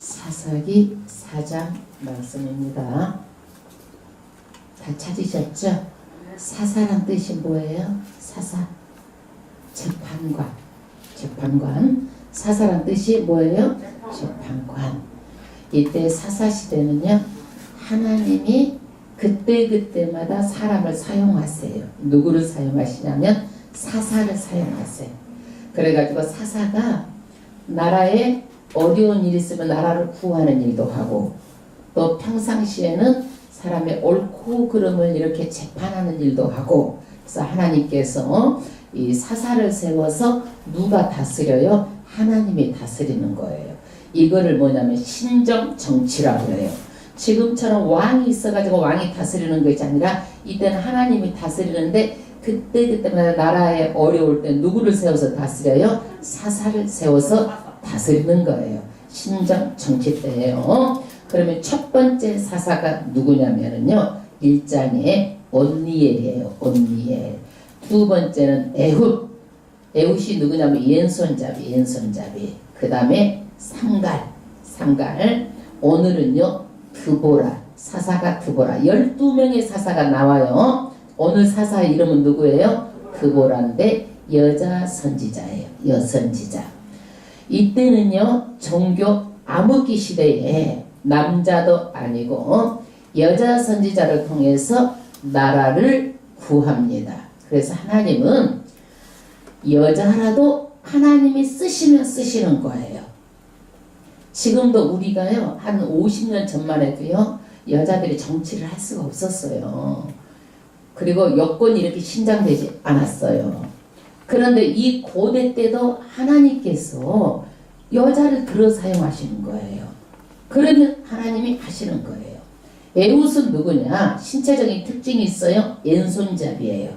사사기 4장 말씀입니다. 다 찾으셨죠? 사사란 뜻이 뭐예요? 사사, 재판관. 사사란 뜻이 뭐예요? 재판관. 이때 사사시대는요, 하나님이 그때그때마다 사람을 사용하세요. 누구를 사용하시냐면 사사를 사용하세요. 그래가지고 사사가 나라에 어려운 일이 있으면 나라를 구하는 일도 하고, 또 평상시에는 사람의 옳고 그름을 이렇게 재판하는 일도 하고, 그래서 하나님께서 이 사사를 세워서 누가 다스려요? 하나님이 다스리는 거예요. 이거를 뭐냐면 신정 정치라고 해요. 지금처럼 왕이 있어가지고 왕이 다스리는 것이 아니라 이때는 하나님이 다스리는데, 그때마다 나라에 어려울 때 누구를 세워서 다스려요? 사사를 세워서 다스리는 거예요. 신정 정치 때예요. 그러면 첫 번째 사사가 누구냐면요, 1장에 온니엘이에요. 온니엘. 두 번째는 에훗. 에훗이 누구냐면 옌손잡이. 그 다음에 삼갈. 오늘은요, 드보라. 사사가 드보라. 12명의 사사가 나와요. 오늘 사사 이름은 누구예요? 드보라인데 여자 선지자예요. 여선지자. 이때는요, 종교 암흑기 시대에 남자도 아니고 여자 선지자를 통해서 나라를 구합니다. 그래서 하나님은 여자라도 하나님이 쓰시면 쓰시는 거예요. 지금도 우리가요, 한 50년 전만 해도요, 여자들이 정치를 할 수가 없었어요. 그리고 여권이 이렇게 신장되지 않았어요. 그런데 이 고대 때도 하나님께서 여자를 들어 사용하시는 거예요. 그러면 하나님이 하시는 거예요. 에훗은 누구냐? 신체적인 특징이 있어요. 왼손잡이에요.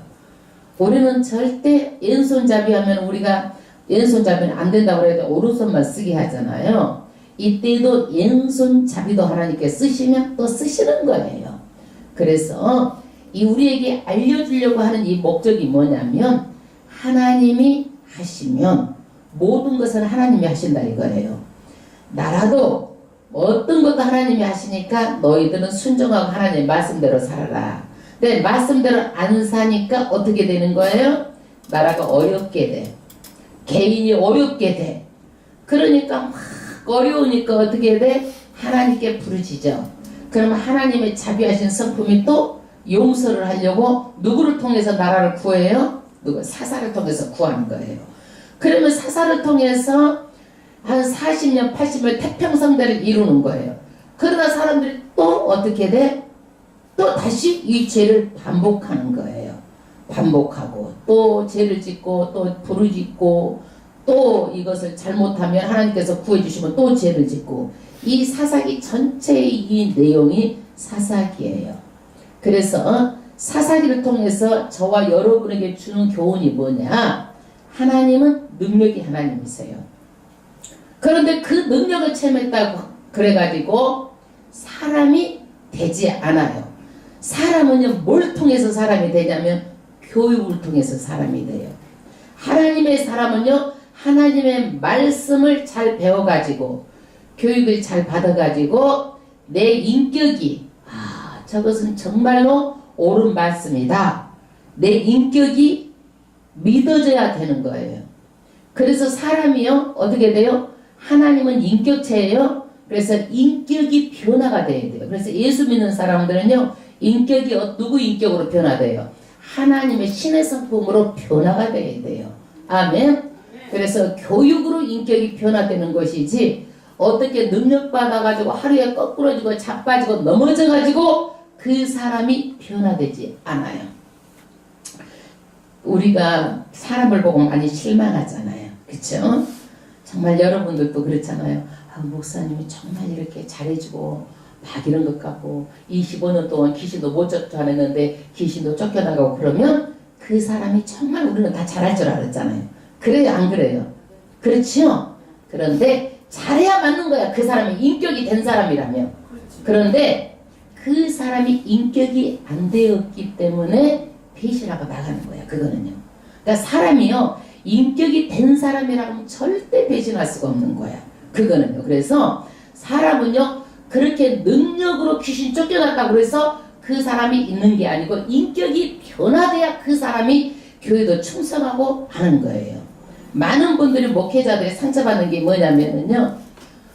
우리는 절대 왼손잡이 하면 우리가 왼손잡이는 안 된다고 해도 오른손만 쓰게 하잖아요. 이때도 왼손잡이도 하나님께 쓰시면 또 쓰시는 거예요. 그래서 이 우리에게 알려주려고 하는 이 목적이 뭐냐면, 하나님이 하시면 모든 것은 하나님이 하신다 이거예요. 나라도 어떤 것도 하나님이 하시니까 너희들은 순종하고 하나님의 말씀대로 살아라. 근데 말씀대로 안 사니까 어떻게 되는 거예요? 나라가 어렵게 돼. 개인이 어렵게 돼. 그러니까 막 어려우니까 어떻게 돼? 하나님께 부르짖어. 그러면 하나님의 자비하신 성품이 또 용서를 하려고 누구를 통해서 나라를 구해요? 사사를 통해서 구하는 거예요. 그러면 사사를 통해서 한 40년, 80년 태평성대를 이루는 거예요. 그러다 사람들이 또 어떻게 돼? 또 다시 이 죄를 반복하는 거예요. 반복하고 또 죄를 짓고 또 부르짖고 또 이것을 잘못하면 하나님께서 구해주시면 또 죄를 짓고, 이 사사기 전체의 이 내용이 사사기예요. 그래서 사사기를 통해서 저와 여러분에게 주는 교훈이 뭐냐? 하나님은 능력이 하나님이세요. 그런데 그 능력을 체험했다고 그래가지고 사람이 되지 않아요. 사람은요, 뭘 통해서 사람이 되냐면 교육을 통해서 사람이 돼요. 하나님의 사람은요, 하나님의 말씀을 잘 배워가지고 교육을 잘 받아가지고 내 인격이, 저것은 정말로 옳은 말씀이다, 내 인격이 믿어져야 되는 거예요. 그래서 사람이요, 어떻게 돼요? 하나님은 인격체예요. 그래서 인격이 변화가 돼야 돼요. 그래서 예수 믿는 사람들은요, 인격이 누구 인격으로 변화돼요? 하나님의 신의 성품으로 변화가 돼야 돼요. 아멘. 그래서 교육으로 인격이 변화되는 것이지, 어떻게 능력받아가지고 하루에 거꾸러지고 자빠지고 넘어져가지고 그 사람이 변화되지 않아요. 우리가 사람을 보고 많이 실망하잖아요. 그렇죠? 정말 여러분들도 그렇잖아요. 목사님이 정말 이렇게 잘해주고 막 이런 것 같고 25년 동안 귀신도 못 쫓아냈는데 귀신도 쫓겨나가고 그러면 그 사람이 정말 우리는 다 잘할 줄 알았잖아요. 그래요, 안 그래요? 그렇죠? 그런데 잘해야 맞는 거야. 그 사람이 인격이 된 사람이라면. 그런데 그 사람이 인격이 안 되었기 때문에 배신하고 나가는 거야. 그거는요. 그러니까 사람이요, 인격이 된 사람이라면 절대 배신할 수가 없는 거야. 그거는요. 그래서 사람은요 그렇게 능력으로 귀신 쫓겨났다고 해서 그 사람이 있는 게 아니고 인격이 변화돼야 그 사람이 교회도 충성하고 하는 거예요. 많은 분들이 목회자들이 상처받는 게 뭐냐면요,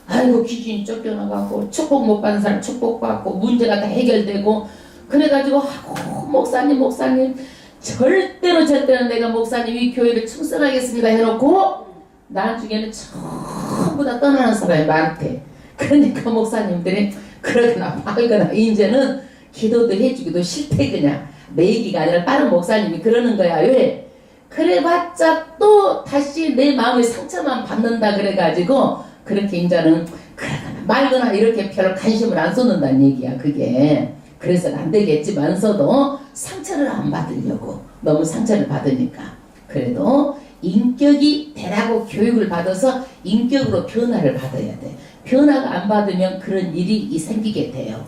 아이고 귀신이 쫓겨나가고 축복 못 받는 사람 축복받고 문제가 다 해결되고 그래가지고 아이고 목사님 절대로 내가 목사님이 교회를 충성하겠습니다 해놓고 나중에는 전부 다 떠나는 사람이 많대. 그러니까 목사님들이 그러거나 말거나 이제는 기도도 해주기도 싫대. 그냥 내 얘기가 아니라 다른 목사님이 그러는 거야. 왜? 그래봤자 또 다시 내 마음의 상처만 받는다 그래가지고 그렇게 이제는 그러거나 말거나 이렇게 별로 관심을 안 쏟는다는 얘기야. 그게 그래서는 안 되겠지만서도 상처를 안 받으려고, 너무 상처를 받으니까. 그래도 인격이 되라고 교육을 받아서 인격으로 변화를 받아야 돼. 변화가 안 받으면 그런 일이 생기게 돼요.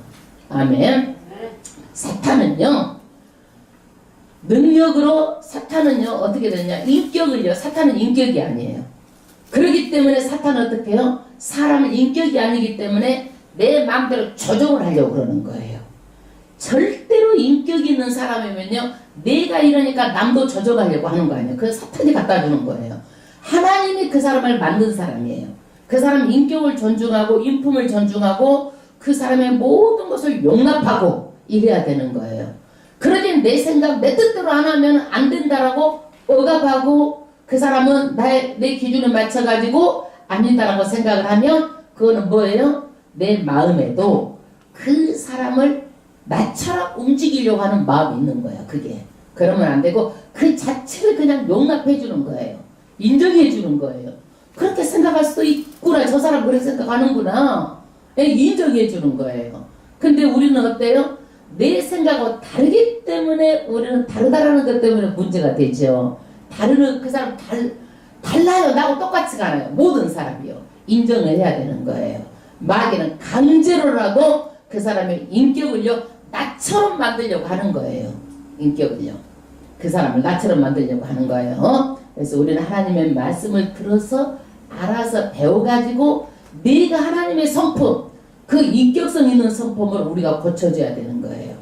아멘. 사탄은요 능력으로, 사탄은요 어떻게 되냐, 인격을요, 사탄은 인격이 아니에요. 그렇기 때문에 사탄은 어떻게 해요? 사람은 인격이 아니기 때문에 내 마음대로 조종을 하려고 그러는 거예요. 절대로 인격이 있는 사람이면요 내가 이러니까 남도 조종하려고 하는 거 아니에요. 그래서 사탄이 갖다 주는 거예요. 하나님이 그 사람을 만든 사람이에요. 그 사람 인격을 존중하고 인품을 존중하고 그 사람의 모든 것을 용납하고 이래야 되는 거예요. 그러니 내 생각 내 뜻대로 안 하면 안 된다라고 억압하고 그 사람은 내 기준에 맞춰가지고 아니다라고 생각을 하면 그거는 뭐예요? 내 마음에도 그 사람을 나처럼 움직이려고 하는 마음이 있는 거야. 그게 그러면 안 되고 그 자체를 그냥 용납해 주는 거예요. 인정해 주는 거예요. 그렇게 생각할 수도 있구나, 저 사람 그렇게 생각하는구나, 인정해 주는 거예요. 근데 우리는 어때요? 내 생각하고 다르기 때문에 우리는 다르다라는 것 때문에 문제가 되죠. 다르는 그 사람 달라요. 나하고 똑같지가 않아요. 모든 사람이요. 인정을 해야 되는 거예요. 마귀는 강제로라도 그 사람의 인격을요 나처럼 만들려고 하는 거예요. 인격을요. 그 사람을 나처럼 만들려고 하는 거예요. 그래서 우리는 하나님의 말씀을 들어서 알아서 배워가지고 내가 하나님의 성품, 그 인격성 있는 성품을 우리가 고쳐줘야 되는 거예요.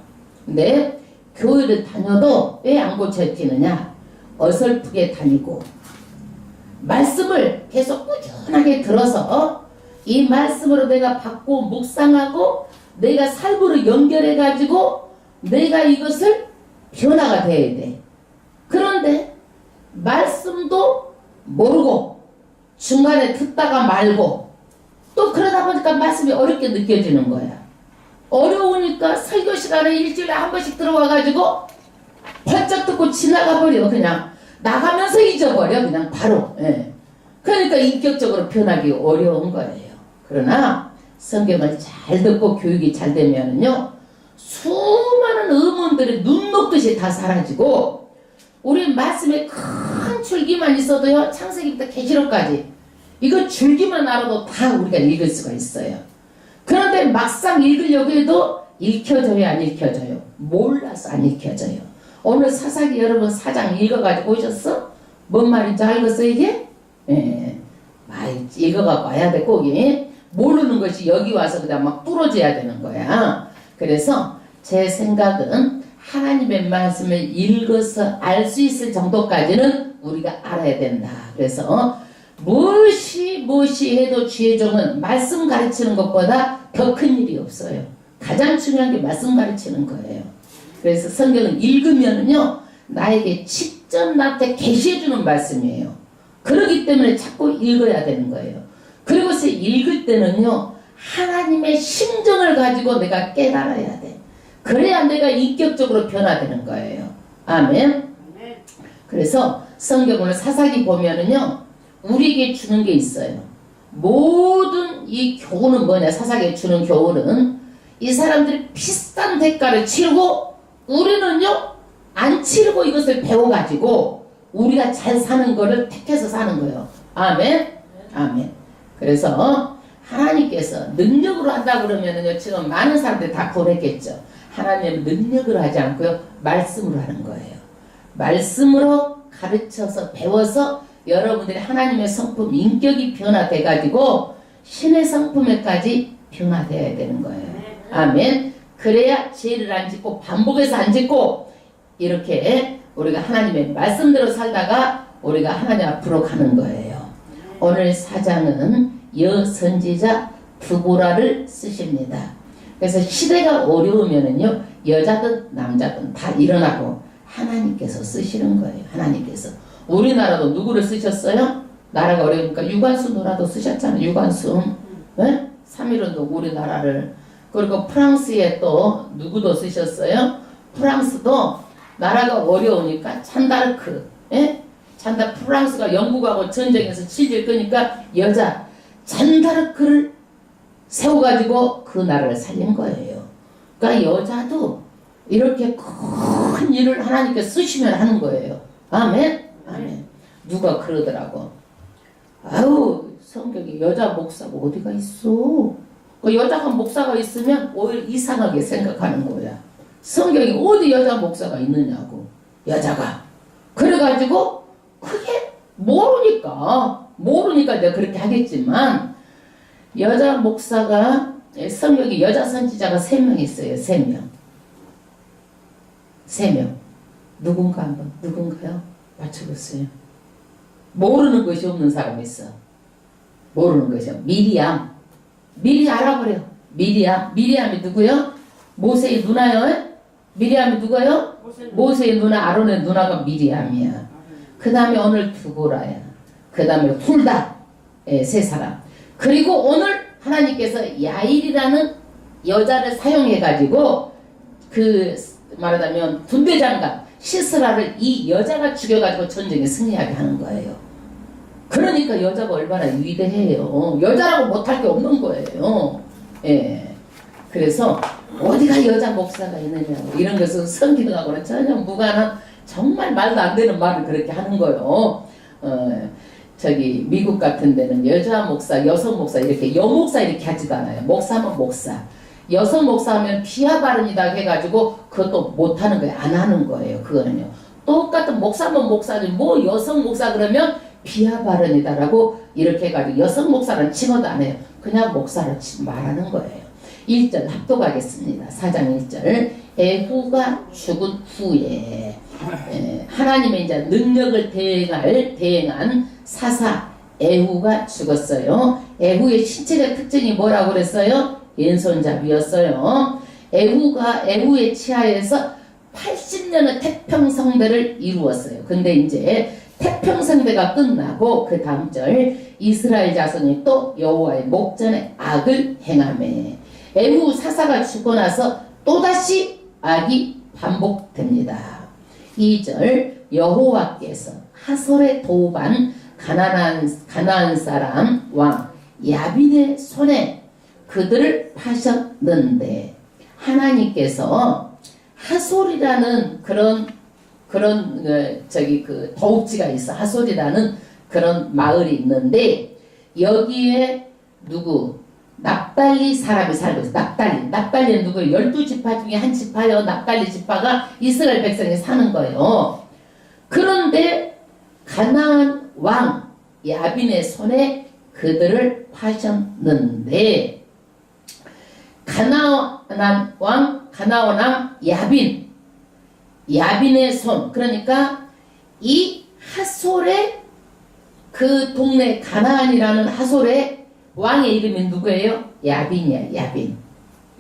근데 교회를 다녀도 왜 안 고쳐지느냐? 어설프게 다니고 말씀을 계속 꾸준하게 들어서 이 말씀으로 내가 받고 묵상하고 내가 삶으로 연결해가지고 내가 이것을 변화가 돼야 돼. 그런데 말씀도 모르고 중간에 듣다가 말고 또 그러다 보니까 말씀이 어렵게 느껴지는 거야. 어려우니까 설교 시간에 일주일에 한 번씩 들어와가지고 번쩍 듣고 지나가 버려. 그냥 나가면서 잊어버려. 그냥 바로. 예. 그러니까 인격적으로 변하기 어려운 거예요. 그러나 성경을 잘 듣고 교육이 잘 되면은요 수많은 의문들이 눈 녹듯이 다 사라지고 우리 말씀에 큰 줄기만 있어도요 창세기부터 계시록까지 이거 줄기만 알아도 다 우리가 읽을 수가 있어요. 그런데 막상 읽으려고 해도 읽혀져요, 안 읽혀져요? 몰라서 안 읽혀져요. 오늘 사사기 여러분 4장 읽어가지고 오셨어? 뭔 말인지 알겠어 이게? 예, 많이 읽어갖고 와야 돼. 꼭 모르는 것이 여기 와서 그냥 막 뚫어져야 되는 거야. 그래서 제 생각은 하나님의 말씀을 읽어서 알 수 있을 정도까지는 우리가 알아야 된다. 그래서 무엇이 해도 주의 종은 말씀 가르치는 것보다 더 큰 일이 없어요. 가장 중요한 게 말씀 가르치는 거예요. 그래서 성경을 읽으면은요 나에게 직접 나한테 계시해주는 말씀이에요. 그렇기 때문에 자꾸 읽어야 되는 거예요. 그리고서 읽을 때는요 하나님의 심정을 가지고 내가 깨달아야 돼. 그래야 내가 인격적으로 변화되는 거예요. 아멘. 그래서 성경을 사사기 보면은요 우리에게 주는 게 있어요. 모든 이 교훈은 뭐냐? 사사기에 주는 교훈은 이 사람들이 비싼 대가를 치르고 우리는요 안 치르고 이것을 배워가지고 우리가 잘 사는 거를 택해서 사는 거예요. 아멘. 아멘. 그래서 하나님께서 능력으로 한다고 그러면은요 지금 많은 사람들이 다 그랬겠죠. 하나님은 능력으로 하지 않고요 말씀으로 하는 거예요. 말씀으로 가르쳐서 배워서 여러분들이 하나님의 성품 인격이 변화돼가지고 신의 성품에까지 변화되어야 되는 거예요. 아멘. 그래야 죄를 안 짓고 반복해서 안 짓고 이렇게 우리가 하나님의 말씀대로 살다가 우리가 하나님 앞으로 가는 거예요. 오늘 사장은 여선지자 드보라를 쓰십니다. 그래서 시대가 어려우면은요, 여자든 남자든 다 일어나고 하나님께서 쓰시는 거예요. 하나님께서. 우리나라도 누구를 쓰셨어요? 나라가 어려우니까 유관순 누나도 쓰셨잖아요. 유관순. 네? 3.1운동 우리나라를. 그리고 프랑스에 또 누구도 쓰셨어요? 프랑스도 나라가 어려우니까 찬다르크. 예? 프랑스가 영국하고 전쟁에서 치질 끄니까 여자 잔다르크를 세워가지고 그 나라를 살린 거예요. 그러니까 여자도 이렇게 큰 일을 하나님께 쓰시면 하는 거예요. 아멘? 아멘. 누가 그러더라고. 아유, 성경에 여자 목사가 어디가 있어? 그 여자가 목사가 있으면 오히려 이상하게 생각하는 거야. 성경에 어디 여자 목사가 있느냐고. 여자가. 그래가지고 그게 모르니까 내가 그렇게 하겠지만 여자 목사가 성경에 여자 선지자가 3명 있어요. 3명. 누군가요? 맞춰보세요. 모르는 것이 없는 사람이 있어. 모르는 것이요. 미리암. 미리 알아버려. 미리암이 누구요? 모세의 누나요? 미리암이 누구요? 모세의 누나, 아론의 누나가 미리암이야. 그 다음에 오늘 드보라야. 그 다음에 훌다. 3사람. 그리고 오늘 하나님께서 야일이라는 여자를 사용해가지고 말하자면 군대장관 시스라를 이 여자가 죽여가지고 전쟁에 승리하게 하는 거예요. 그러니까 여자가 얼마나 위대해요. 여자라고 못할 게 없는 거예요. 예. 그래서 어디가 여자 목사가 있느냐고 이런 것은 성경하고는 전혀 무관한 정말 말도 안 되는 말을 그렇게 하는 거예요. 미국 같은 데는 여자 목사, 여성 목사 이렇게 여목사 이렇게 하지도 않아요. 목사면 목사. 여성 목사하면 비하 발언이다 해가지고 그것도 못하는 거예요. 안 하는 거예요. 그거는요. 똑같은 목사면 목사지 뭐 여성 목사 그러면 비하 발언이다라고 이렇게 해가지고 여성 목사는 칭호도 안 해요. 그냥 목사로 말하는 거예요. 1절 합독하겠습니다. 4장 1절. 에후가 죽은 후에 하나님의 이제 능력을 대행한 사사 에후가 죽었어요. 에후의 신체적 특징이 뭐라고 그랬어요? 왼손잡이였어요. 에후의 치하에서 80년의 태평성대를 이루었어요. 근데 이제 태평성대가 끝나고 그 다음 절 이스라엘 자손이 또 여호와의 목전에 악을 행하매 에후 사사가 죽고 나서 또다시 악이 반복됩니다. 2절 여호와께서 하솔의 도반 가나안 사람 왕 야빈의 손에 그들을 파셨는데 하나님께서 하솔이라는 그런 더욱지가 있어. 하솔이라는 그런 마을이 있는데 여기에 납달리 사람이 살고 있어. 납달리는 누구예요? 12지파 중에 한 지파요. 납달리 지파가 이스라엘 백성이 사는 거예요. 그런데 가나안 왕 야빈의 손에 그들을 파셨는데 가나안 왕 야빈의 손, 그러니까 이 하솔의 그 동네 가나안이라는 하솔의 왕의 이름이 누구예요? 야빈이야.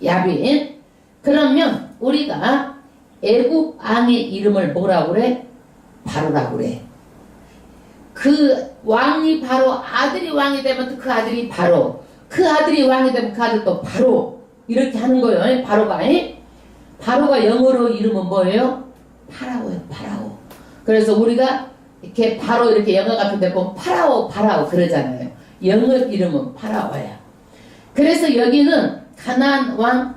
야빈. 그러면 우리가 애굽 왕의 이름을 뭐라고 그래? 바로라고 그래. 그 왕이 바로 아들이 왕이 되면 그 아들이 바로, 그 아들이 왕이 되면 그 아들도 바로 이렇게 하는 거예요. 바로가 영어로 이름은 뭐예요? 파라오예요. 파라오. 그래서 우리가 이렇게 바로 이렇게 영어 같은 데 보면 파라오 그러잖아요. 영어 이름은 파라오야. 그래서 여기는 가나안 왕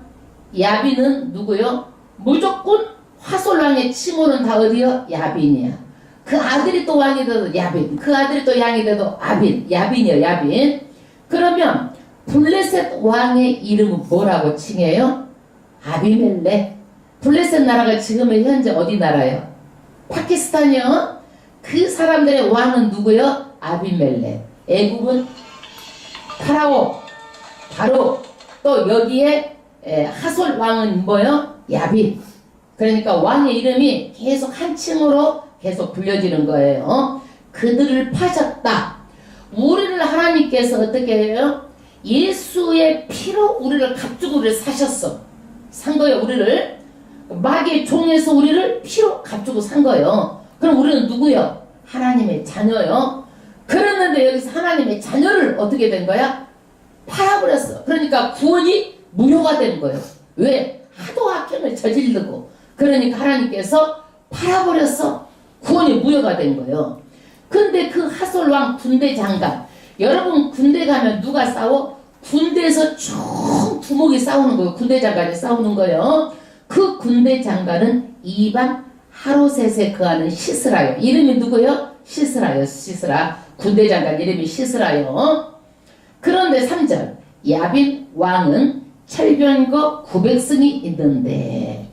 야빈은 누구요? 무조건 화솔 왕의 칭호는 다 어디요? 야빈이야. 그 아들이 또 왕이 돼도 야빈, 그 아들이 또 왕이 돼도 야빈이요. 그러면 블레셋 왕의 이름은 뭐라고 칭해요? 아비멜렉. 블레셋 나라가 지금의 현재 어디 나라예요? 파키스탄이요. 그 사람들의 왕은 누구요? 아비멜렉. 애굽은 파라오, 바로 또 여기에 하솔 왕은 뭐요? 야빈. 그러니까 왕의 이름이 계속 한 층으로 계속 불려지는 거예요. 그들을 파셨다. 우리를 하나님께서 어떻게 해요? 예수의 피로 우리를 값주고 우리를 사셨어. 산 거예요. 우리를 마귀의 종에서 우리를 피로 값주고 산 거예요. 그럼 우리는 누구요? 하나님의 자녀요. 그랬는데 여기서 하나님의 자녀를 어떻게 된 거야? 팔아버렸어. 그러니까 구원이 무효가 된 거예요. 왜? 하도 악행을 저지르고. 그러니까 하나님께서 팔아버렸어. 구원이 무효가 된 거예요. 근데 그 하솔왕 군대 장관, 여러분 군대 가면 누가 싸워? 군대에서 총 두목이 싸우는 거예요. 군대 장관이 싸우는 거예요. 그 군대 장관은 이방 하로셋에 거하는 시스라요. 이름이 누구요? 시스라요. 시스라. 군대 장관 이름이 시스라요. 그런데 3절 야빈 왕은 철병거 900승이 있는데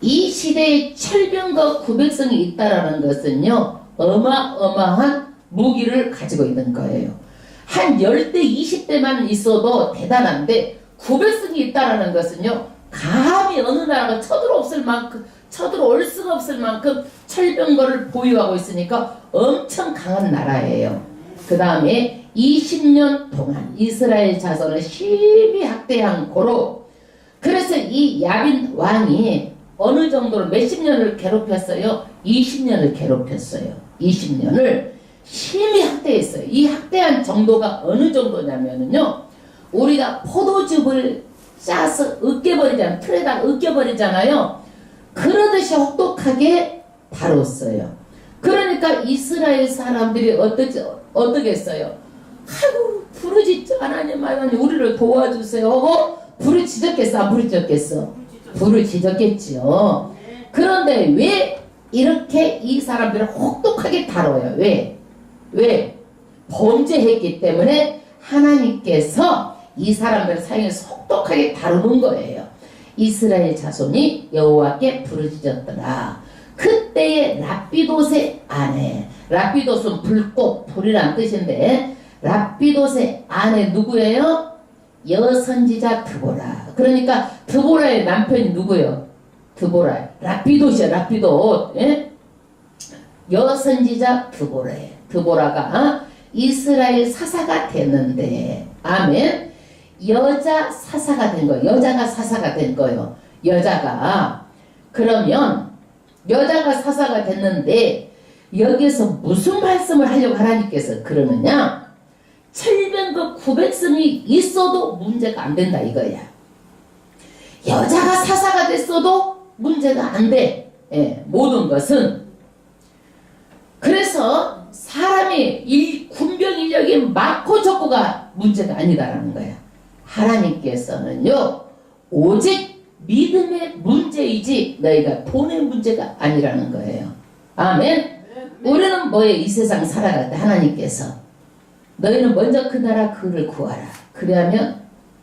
이 시대에 철병거 900승이 있다라는 것은요 어마어마한 무기를 가지고 있는 거예요. 한 10대 20대만 있어도 대단한데 900승이 있다라는 것은요 감히 어느 나라가 쳐들어올 수가 없을 만큼 철병거를 보유하고 있으니까 엄청 강한 나라예요. 그 다음에 20년 동안 이스라엘 자손을 심히 학대한 고로, 그래서 이 야빈 왕이 어느 정도로 몇십 년을 괴롭혔어요? 20년을 괴롭혔어요. 20년을 심히 학대했어요. 이 학대한 정도가 어느 정도냐면요, 우리가 포도즙을 짜서 으깨버리잖아요. 틀에다 으깨버리잖아요. 그러듯이 혹독하게 다뤘어요. 그러니까 이스라엘 사람들이 어떻겠어요? 아이고 부르짖죠. 하나님 우리를 도와주세요 하고 부르짖었겠어? 안 부르짖었겠어? 부르짖었겠지요. 그런데 왜 이렇게 이 사람들을 혹독하게 다뤄요? 왜? 범죄했기 때문에 하나님께서 이 사람들을 사용해서 혹독하게 다루는 거예요. 이스라엘 자손이 여호와께 부르짖었더라. 그때의 랍비돗의 아내, 랍비돗은 불꽃, 불이란 뜻인데 랍비돗의 아내 누구예요? 여선지자 드보라. 그러니까 드보라의 남편이 누구예요? 드보라. 랍비돗이야. 랍비돗. 예? 여선지자 드보라예요. 드보라가 이스라엘 사사가 됐는데, 아멘. 여자 사사가 된 거예요. 여자가 사사가 된 거예요. 그러면 여자가 사사가 됐는데 여기서 무슨 말씀을 하려고 하나님께서 그러느냐? 철병거 900승이 있어도 문제가 안 된다 이거야. 여자가 사사가 됐어도 문제가 안 돼. 예, 모든 것은. 그래서 사람이 군병 인력이 많고 적고가 문제가 아니다라는 거야. 하나님께서는요 오직 믿음의 문제이지 너희가 돈의 문제가 아니라는 거예요. 아멘. 우리는 뭐예요? 이 세상 살아갈 때 하나님께서 너희는 먼저 그 나라 그를 구하라. 그래야면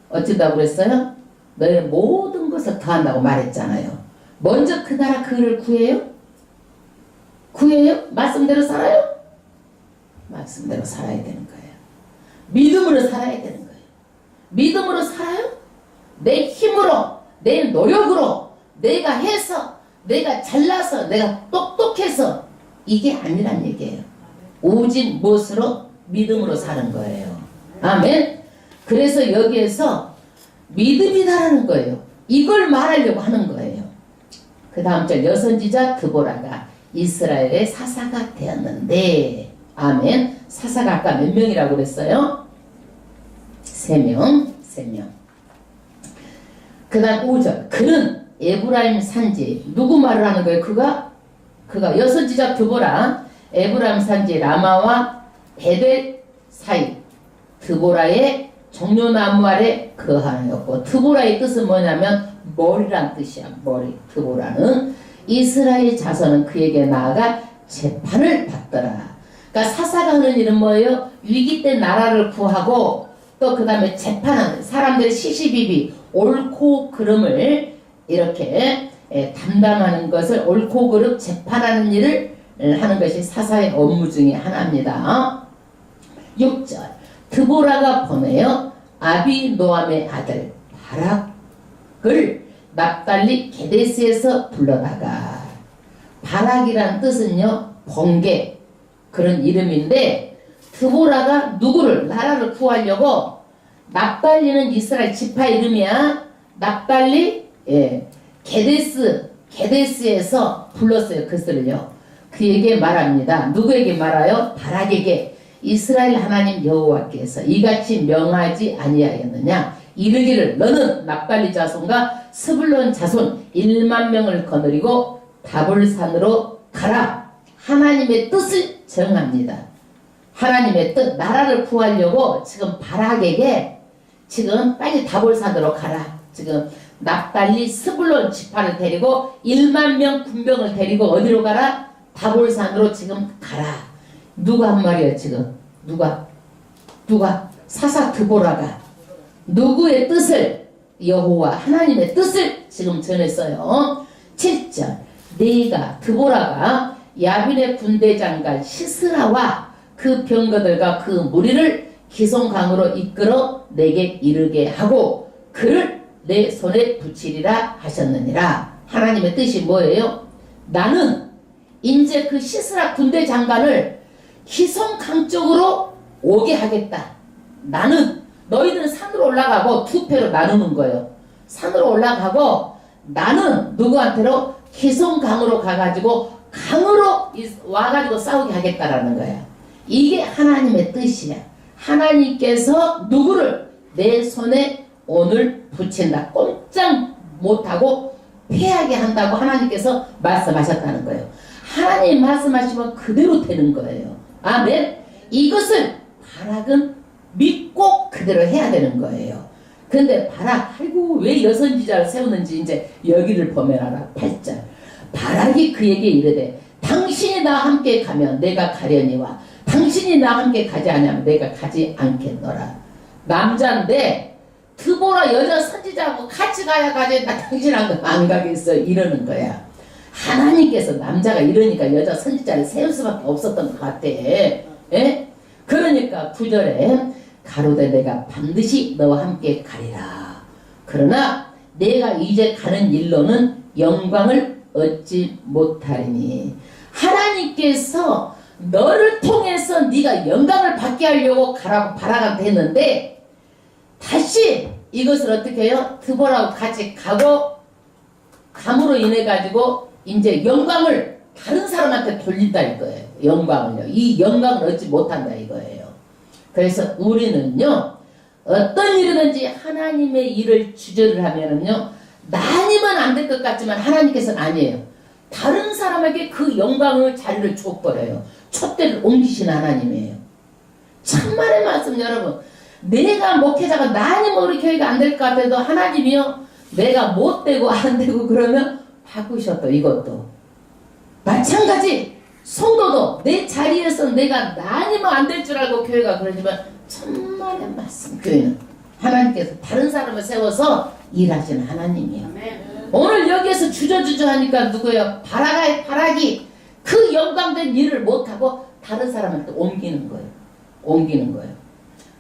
어쩐다고 그랬어요? 너희는 모든 것을 더한다고 말했잖아요. 먼저 그 나라 그를 구해요? 구해요? 말씀대로 살아요? 말씀대로 살아야 되는 거예요. 믿음으로 살아야 되는 거예요. 믿음으로 살아요? 내 힘으로, 내 노력으로, 내가 해서, 내가 잘나서, 내가 똑똑해서 이게 아니란 얘기예요. 오직 무엇으로? 믿음으로 사는 거예요. 아멘. 그래서 여기에서 믿음이다라는 거예요. 이걸 말하려고 하는 거예요. 그 다음 절 여선지자 드보라가 이스라엘의 사사가 되었는데, 아멘. 사사가 아까 몇 명이라고 그랬어요? 3명. 그 다음 5절 그는 에브라임 산지, 누구 말을 하는 거예요? 그가 여선지자 드보라, 에브라임 산지 라마와 베델 사이 드보라의 종려나무 아래 거하였고, 드보라의 뜻은 뭐냐면 머리란 뜻이야. 머리. 드보라는 이스라엘 자손은 그에게 나아가 재판을 받더라. 그러니까 사사가 하는 일은 뭐예요? 위기 때 나라를 구하고 또 그 다음에 재판하는 사람들의 시시비비 옳고 그름을 이렇게 담당하는 것을, 옳고 그름 재판하는 일을 하는 것이 사사의 업무 중에 하나입니다. 6절 드보라가 보내어 아비노함의 아들 바락을 납달리 게데스에서 불러다가, 바락이란 뜻은요 번개, 그런 이름인데, 드보라가 누구를, 나라를 구하려고, 납달리는 이스라엘 지파 이름이야. 납달리, 게데스에서 불렀어요. 그들을요. 그에게 말합니다. 누구에게 말하여? 바락에게. 이스라엘 하나님 여호와께서 이같이 명하지 아니하였느냐? 이르기를 너는 납달리 자손과 스불론 자손 1만 명을 거느리고 다볼산으로 가라. 하나님의 뜻을 정합니다. 하나님의 뜻, 나라를 구하려고 지금 바락에게 지금 빨리 다볼산으로 가라. 지금 납달리 스불론 지파를 데리고 1만 명 군병을 데리고 어디로 가라? 다볼산으로 지금 가라. 누가 한 말이야 지금? 누가? 사사 드보라가 누구의 뜻을? 여호와 하나님의 뜻을 지금 전했어요. 7절, 네가 드보라가 야빈의 군대장관 시스라와 그 병거들과 그 무리를 기송강으로 이끌어 내게 이르게 하고 그를 내 손에 붙이리라 하셨느니라. 하나님의 뜻이 뭐예요? 나는 이제 그 시스라 군대 장관을 기송강 쪽으로 오게 하겠다. 나는 너희들은 산으로 올라가고 두 패로 나누는 거예요. 산으로 올라가고 나는 누구한테로? 기송강으로 가가지고 강으로 와가지고 싸우게 하겠다라는 거야. 이게 하나님의 뜻이야. 하나님께서 누구를 내 손에 오늘 붙인다. 꼼짝 못하고 패하게 한다고 하나님께서 말씀하셨다는 거예요. 하나님 말씀하시면 그대로 되는 거예요. 아멘. 이것을 바락은 믿고 그대로 해야 되는 거예요. 근데 바락, 아이고 왜 여선지자를 세우는지 이제 여기를 보면 알아. 8절. 바락이 그에게 이르되 당신이 나와 함께 가면 내가 가려니와 당신이 나와 함께 가지 않으면 내가 가지 않겠노라. 남자인데 드보라 여자 선지자하고 같이 가야 가지, 나 당신하고 안 가겠어 이러는 거야. 하나님께서 남자가 이러니까 여자 선지자를 세울 수밖에 없었던 것 같아. 그러니까 9절에 가로되 내가 반드시 너와 함께 가리라. 그러나 내가 이제 가는 일로는 영광을 얻지 못하리니. 하나님께서 너를 통해서 네가 영광을 받게 하려고 가라고 바라간다 했는데 다시 이것을 어떻게 해요? 드보라하고 같이 가고 감으로 인해 가지고 이제 영광을 다른 사람한테 돌린다 이거예요. 영광을요. 이 영광을 얻지 못한다 이거예요. 그래서 우리는요 어떤 일이든지 하나님의 일을 주저를 하면은요 나니만 안 될 것 같지만 하나님께서는 아니에요. 다른 사람에게 그 영광을 자리를 줘버려요. 촛대를 옮기신 하나님이에요. 참말의 말씀 여러분. 내가 목회자가 나니만 우리 교회가 안 될 것 같아도 하나님이요 내가 못 되고 안 되고 그러면 바꾸셔도 이것도 마찬가지. 성도도 내 자리에서 내가 나니면 안 될 줄 알고 교회가 그러지만 천만의 말씀. 교회는 하나님께서 다른 사람을 세워서 일하시는 하나님이에요. 오늘 여기에서 주저주저 하니까 누구예요? 바락이 그 영광된 일을 못하고 다른 사람한테 옮기는 거예요. 옮기는 거예요.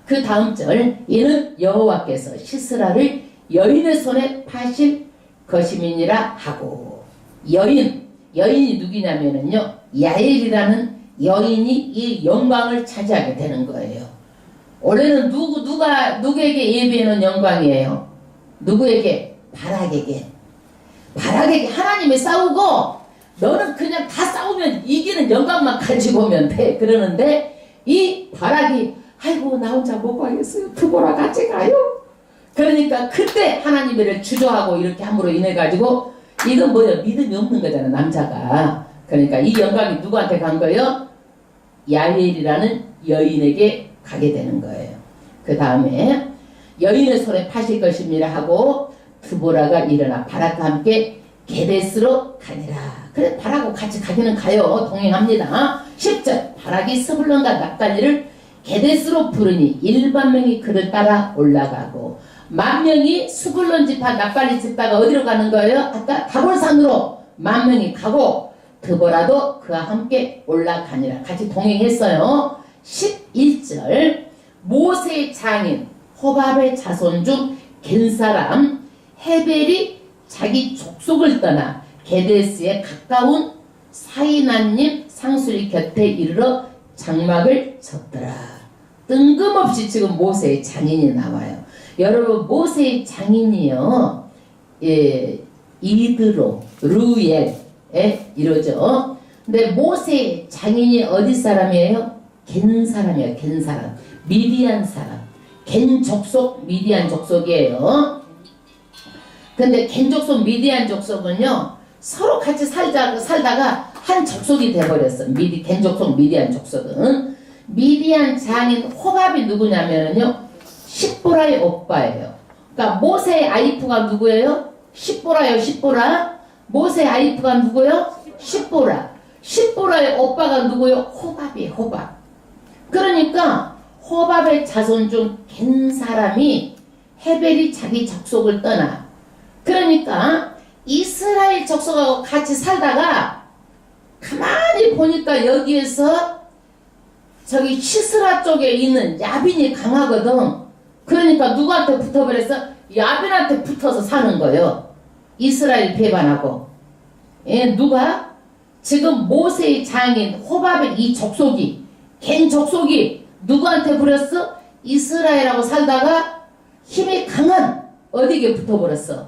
그 다음 절, 이는 여호와께서 시스라를 여인의 손에 파실 것임이니라 하고. 여인이 누구냐면은요 야엘이라는 여인이 이 영광을 차지하게 되는 거예요. 올해는 누구에게 예비해놓은 영광이에요? 누구에게? 바락에게. 하나님이 싸우고 너는 그냥 다 싸우면 이기는 영광만 가지고 오면 돼. 그러는데 이 바락이 아이고 나 혼자 못 가겠어요. 드보라 같이 가요. 그러니까 그때 하나님을 주저하고 이렇게 함으로 인해 가지고 이건 뭐예요? 믿음이 없는 거잖아 남자가. 그러니까 이 영광이 누구한테 간 거예요? 야엘이라는 여인에게 가게 되는 거예요. 그 다음에 여인의 손에 파실 것입니다 하고 드보라가 일어나 바락과 함께 게데스로 가니라. 그래 바락하고 같이 가기는 가요. 동행합니다. 10절 바락이 스불론과 납달리를 게데스로 부르니 1만 명이 그를 따라 올라가고 10,000명이 스불론 지파 납달리 지파가 어디로 가는 거예요? 아까 다볼산으로 10,000명이 가고 드보라도 그와 함께 올라가니라. 같이 동행했어요. 11절 모세의 장인 호밥의 자손 중 겐사람 헤벨이 자기 족속을 떠나 게데스에 가까운 사이나님 상수리 곁에 이르러 장막을 쳤더라. 뜬금없이 지금 모세의 장인이 나와요. 여러분 모세의 장인이요, 예, 이드로 루엘에 이러죠. 근데 모세의 장인이 어디 사람이에요? 겐 사람이에요. 겐 사람, 미디안 사람. 겐 족속, 미디안 족속이에요. 근데 겐 족속, 미디안 족속은요 서로 같이 살다가 한 족속이 돼버렸어. 겐 족속, 미디안 족속은. 미디안 장인 호밥이 누구냐면요 십보라의 오빠예요. 그러니까 모세의 아이프가 누구예요? 십보라요. 십보라. 모세의 아이프가 누구요? 십보라. 십보라의 오빠가 누구요? 호밥이에요. 호밥. 그러니까 호밥의 자손 중 겐 사람이 헤벨이 자기 족속을 떠나, 그러니까 이스라엘 족속하고 같이 살다가 가만히 보니까 여기에서 저기 시스라 쪽에 있는 야빈이 강하거든. 그러니까 누구한테 붙어버렸어? 야빈한테 붙어서 사는 거예요. 이스라엘 배반하고. 예, 누가? 지금 모세의 장인 호밥의 이 족속이, 겐 족속이 누구한테 부렸어? 이스라엘하고 살다가 힘이 강한 어디에 붙어버렸어?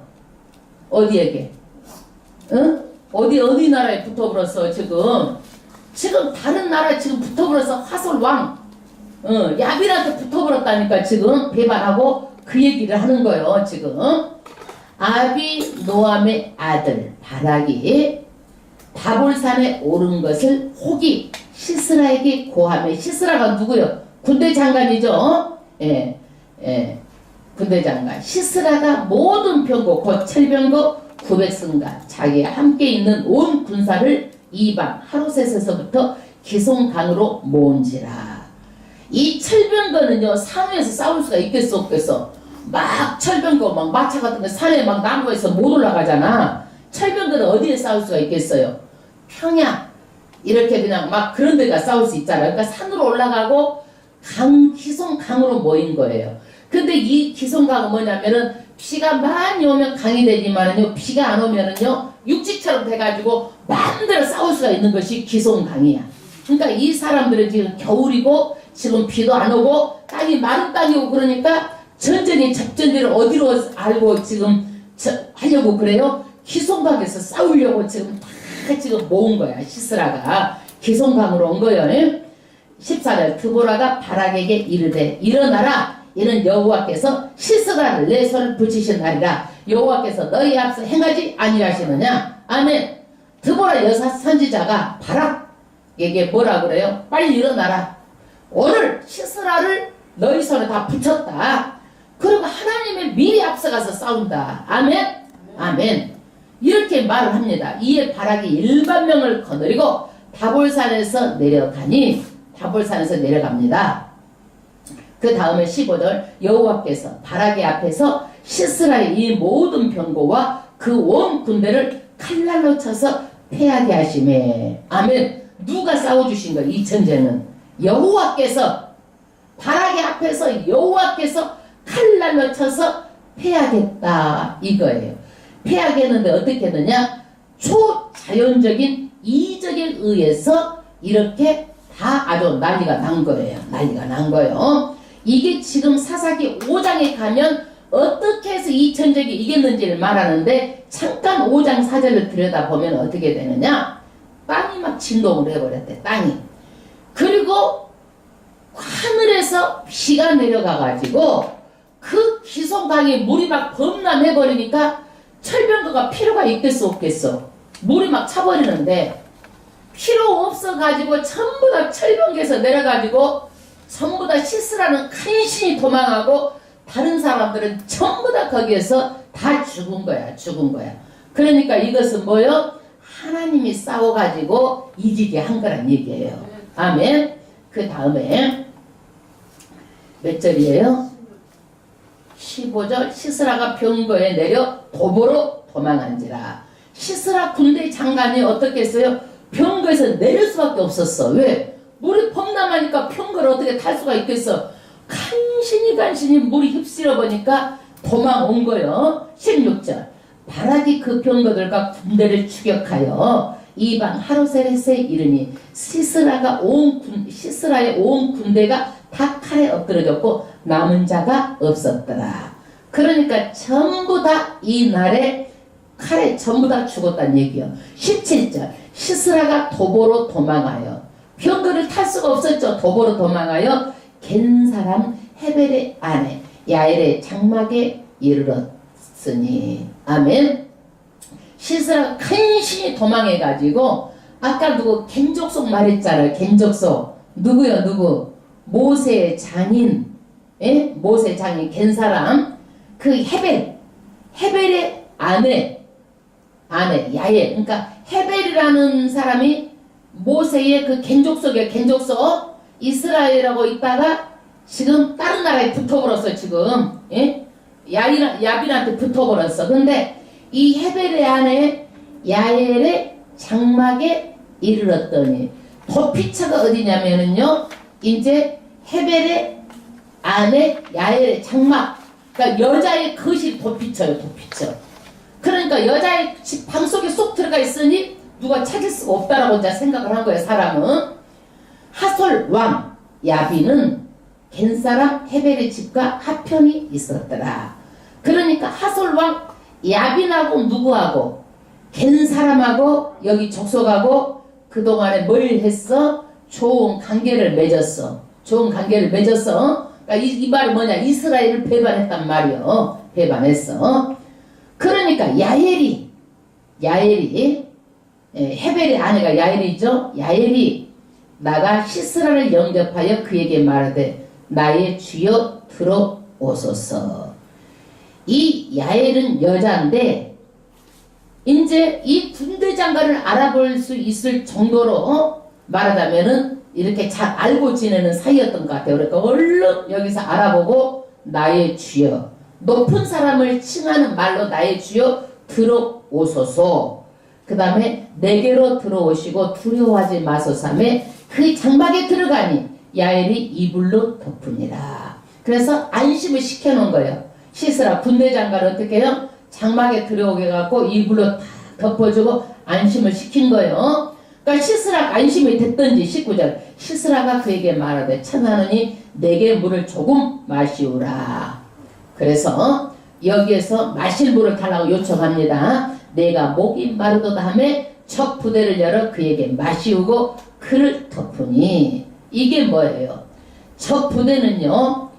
어디에게? 응? 어디 나라에 붙어버렸어 지금 다른 나라에 지금 붙어버려서 화솔 왕, 야빈한테 붙어버렸다니까. 지금 배반하고 그 얘기를 하는 거예요. 지금 아비 노암의 아들 바락이 다볼산에 오른 것을 혹이 시스라에게 고하며, 시스라가 누구요? 군대 장관이죠. 예, 군대 장관. 시스라가 모든 병거 곧 철병거 900승과 자기와 함께 있는 온 군사를 이방 하루셋에서부터 기송강으로 모은지라. 이 철병거는요 산에서 싸울 수가 있겠어 없겠어? 막 철병거 막 마차 같은 거 산에 막 나무에서 못 올라가잖아. 철병거는 어디에 싸울 수가 있겠어요? 평야 이렇게 그냥 막 그런 데가 싸울 수 있잖아요. 그러니까 산으로 올라가고 기송강으로 모인 거예요. 근데 이 기송강은 뭐냐면은 비가 많이 오면 강이 되지만은요 비가 안 오면은요 육지처럼 돼가지고 마음대로 싸울 수가 있는 것이 기송강이야. 그러니까 이 사람들은 지금 겨울이고 지금 비도 안 오고 땅이 마른 땅이고 그러니까 전전이 접전지를 어디로 알고 지금 하려고 그래요? 기송강에서 싸우려고 지금 다 지금 모은 거야. 시스라가 기송강으로 온 거예요. 14절 드보라가 바락에게 이르되 일어나라. 이는 여호와께서 시스라를 내 손을 붙이신 날이라. 여호와께서 너희 앞서 행하지 아니하시느냐. 아멘. 드보라 여사 선지자가 바락에게 뭐라 그래요? 빨리 일어나라. 오늘 시스라를 너희 손에 다 붙였다. 그리고 하나님의 미리 앞서가서 싸운다. 아멘. 아멘. 이렇게 말을 합니다. 이에 바락이 1만명을 거느리고 다볼산에서 내려가니, 다볼산에서 내려갑니다. 그 다음에 15절 여호와께서 바락의 앞에서 시스라의 이 모든 병거와 그 온 군대를 칼날로 쳐서 패하게 하시매. 아멘. 누가 싸워주신 거예요? 이 전쟁은 여호와께서, 바락의 앞에서 여호와께서 칼날로 쳐서 패하겠다 이거예요. 패하겠는데 어떻게 했느냐? 초자연적인 이적에 의해서 이렇게 다 아주 난리가 난 거예요. 난리가 난 거예요. 이게 지금 사사기 5장에 가면 어떻게 해서 이 전쟁이 이겼는지를 말하는데, 잠깐 5장 4절을 들여다보면 어떻게 되느냐? 땅이 막 진동을 해버렸대. 땅이. 그리고 하늘에서 비가 내려가가지고 그 기송강에 물이 막 범람해버리니까 철병거가 필요가 있겠어 없겠어? 물이 막 차버리는데 필요 없어가지고 전부 다 철병거에서 내려가지고 전부 다 시스라는 간신히 도망하고 다른 사람들은 전부 다 거기에서 다 죽은 거야. 죽은 거야. 그러니까 이것은 뭐요? 하나님이 싸워가지고 이기게 한 거란 얘기예요. 아멘. 그 다음에 몇 절이에요? 15절 시스라가 병거에 내려 도보로 도망한지라. 시스라 군대 장관이 어떻게 했어요? 병거에서 내릴 수밖에 없었어. 왜? 물이 범람하니까 병거를 어떻게 탈 수가 있겠어? 간신히 물이 휩쓸어 보니까 도망온 거요. 16절. 바락이 그 병거들과 군대를 추격하여 이방 하루세렛에 이르니 시스라의 온 군대가 다 칼에 엎드러졌고 남은 자가 없었더라. 그러니까 전부 다 이 날에 칼에 전부 다 죽었다는 얘기요. 17절. 시스라가 도보로 도망하여 병거를 탈 수가 없었죠. 도보로 도망하여 겐 사람 헤벨의 아내 야엘의 장막에 이르렀으니. 아멘. 시스라가 간신히 도망해가지고 아까 누구 겐족속 말했잖아요. 겐족속 누구요? 누구? 모세의 장인, 모세의 장인 겐 사람 그 헤벨의 아내 야엘. 그러니까 헤벨이라는 사람이 모세의 그 겐족속이에요. 겐족속 이스라엘하고 있다가 지금 다른 나라에 붙어버렸어. 지금 야빈한테 붙어버렸어. 근데 이 헤벨의 아내 야엘의 장막에 이르렀더니 도피처가 어디냐면은요, 이제 헤벨의 아내 야엘의 장막, 그러니까 여자의 거실이 도피처예요. 도피처. 그러니까 여자의 집 방 속에 쏙 들어가 있으니 누가 찾을 수가 없다라고 이제 생각을 한 거예요. 사람은. 하솔 왕 야빈은 겐 사람 헤벨의 집과 하편이 있었더라. 그러니까 하솔 왕 야빈하고 누구하고 겐 사람하고 여기 족속하고 그동안에 뭘 했어? 좋은 관계를 맺었어. 좋은 관계를 맺었어. 그러니까 이 말이 뭐냐? 이스라엘을 배반했단 말이요. 배반했어. 그러니까 야엘이 헤벨의 아내가 야엘이죠. 야엘이 나가 시스라를 영접하여 그에게 말하되 나의 주여 들어오소서. 이 야엘은 여자인데 이제 이 군대 장관을 알아볼 수 있을 정도로 말하자면은 이렇게 잘 알고 지내는 사이였던 것 같아요. 그러니까 얼른 여기서 알아보고 나의 주여, 높은 사람을 칭하는 말로 나의 주여 들어오소서. 그 다음에 내게로 들어오시고 두려워하지 마소사며 그 장막에 들어가니 야엘이 이불로 덮으니라. 그래서 안심을 시켜놓은 거예요. 시스라 군대 장관을 어떻게 해요? 장막에 들어오게 해갖고 이불로 다 덮어주고 안심을 시킨 거예요. 그러니까 시스라가 안심이 됐던지. 19절. 시스라가 그에게 말하되 청하노니 내게 물을 조금 마시우라. 그래서 여기에서 마실 물을 달라고 요청합니다. 내가 목이 마르도다 하며 첫 부대를 열어 그에게 마시우고 그를 덮으니. 이게 뭐예요? 첫 부대는요,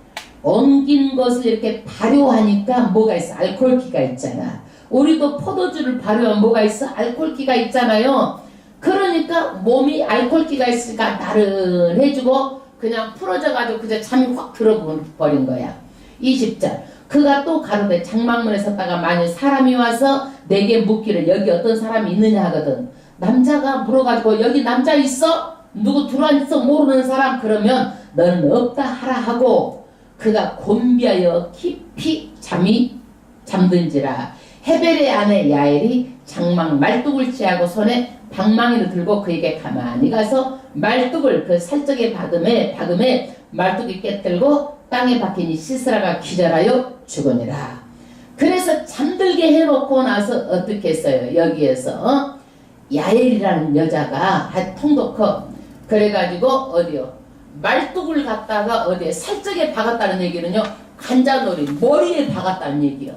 엉긴 것을 이렇게 발효하니까 뭐가 있어? 알코올기가 있잖아. 우리도 포도주를 발효하면 뭐가 있어? 알코올기가 있잖아요. 그러니까 몸이 알코올기가 있으니까 나른해지고 그냥 풀어져가지고 그저 잠이 확 들어버린 거야. 20절. 그가 또 가로되 장막문에 섰다가 만일 사람이 와서 내게 묻기를 여기 어떤 사람이 있느냐 하거든. 남자가 물어가지고 여기 남자 있어? 누구 들어왔어? 모르는 사람? 그러면 너는 없다 하라 하고 그가 곤비하여 깊이 잠든지라. 헤벨의 아내 야엘이 장막 말뚝을 취하고 손에 방망이를 들고 그에게 가만히 가서 말뚝을 그 살적에 박음에 말뚝이 깨뜨리고 땅에 박히니 시스라가 기절하여 죽으니라. 그래서 잠들게 해놓고 나서 어떻게 했어요? 여기에서 야엘이라는 여자가 통도 커. 그래가지고 어디요? 말뚝을 갖다가 어디에 살적에 박았다는 얘기는요, 간자놀이 머리에 박았다는 얘기요.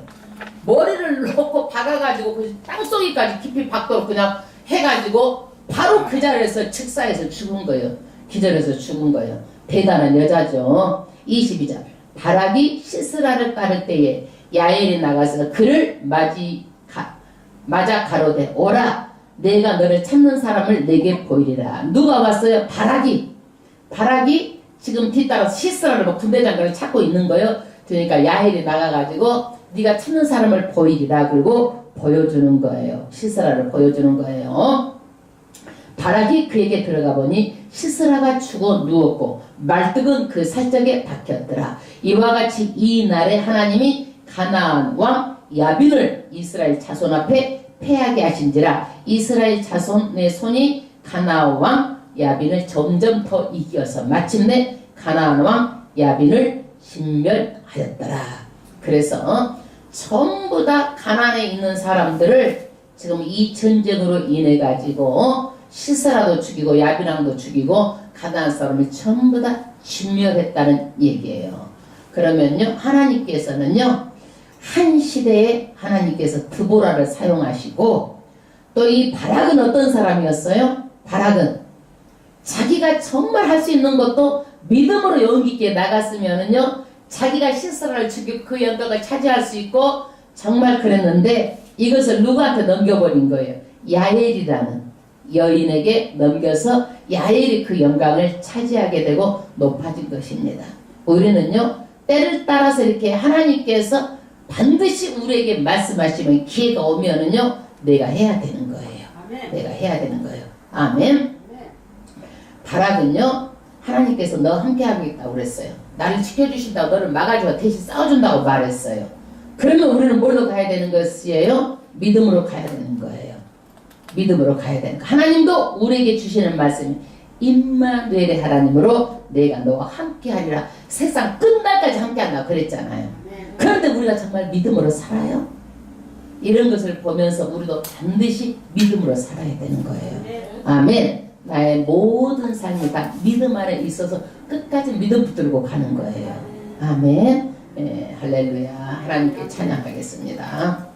머리를 놓고 박아가지고 그 땅속에까지 깊이 박도록 그냥 해가지고 바로 그 자리에서 즉사해서 죽은 거예요. 기절해서 죽은 거예요. 대단한 여자죠. 22절. 바락이 시스라를 따를 때에 야엘이 나가서 그를 맞아 가로되 오라 내가 너를 찾는 사람을 내게 보이리라. 누가 왔어요? 바락이 지금 뒤따라서 시스라를 군대 장관을 찾고 있는 거예요. 그러니까 야엘이 나가가지고 네가 찾는 사람을 보이리라. 그리고 보여주는 거예요. 시스라를 보여주는 거예요. 바락이 그에게 들어가 보니 시스라가 죽어 누웠고 말뚝은 그 살적에 박혔더라. 이와 같이 이 날에 하나님이 가나안 왕 야빈을 이스라엘 자손 앞에 패하게 하신지라. 이스라엘 자손의 손이 가나안 왕 야빈을 점점 더 이겨서 마침내 가나안 왕 야빈을 신멸하였더라. 그래서 전부 다 가나안에 있는 사람들을 지금 이 전쟁으로 인해 가지고 시세라도 죽이고 야빈왕도 죽이고 가나안 사람이 전부 다 진멸했다는 얘기예요. 그러면요, 하나님께서는요, 한 시대에 하나님께서 드보라를 사용하시고, 또 이 바락은 어떤 사람이었어요? 바락은 자기가 정말 할 수 있는 것도 믿음으로 용기 있게 나갔으면은요, 자기가 시스라를 죽이고 그 영광을 차지할 수 있고 정말 그랬는데, 이것을 누구한테 넘겨버린 거예요? 야엘이라는 여인에게 넘겨서 야엘이 그 영광을 차지하게 되고 높아진 것입니다. 우리는요, 때를 따라서 이렇게 하나님께서 반드시 우리에게 말씀하시면 기회가 오면은요, 내가 해야 되는 거예요. 아멘. 내가 해야 되는 거예요. 아멘. 바락은요, 하나님께서 너 함께 하겠다고 그랬어요. 나를 지켜주신다고, 너를 막아주고 대신 싸워준다고 말했어요. 그러면 우리는 뭘로 가야 되는 것이에요? 믿음으로 가야 되는 거예요. 믿음으로 가야 되는 거. 하나님도 우리에게 주시는 말씀이 임마누엘의 하나님으로 내가 너와 함께 하리라. 세상 끝날까지 함께 한다고 그랬잖아요. 그런데 우리가 정말 믿음으로 살아요? 이런 것을 보면서 우리도 반드시 믿음으로 살아야 되는 거예요. 아멘. 나의 모든 삶이 다 믿음 안에 있어서 끝까지 믿음 붙들고 가는 거예요. 아멘. 네, 할렐루야. 하나님께 찬양하겠습니다.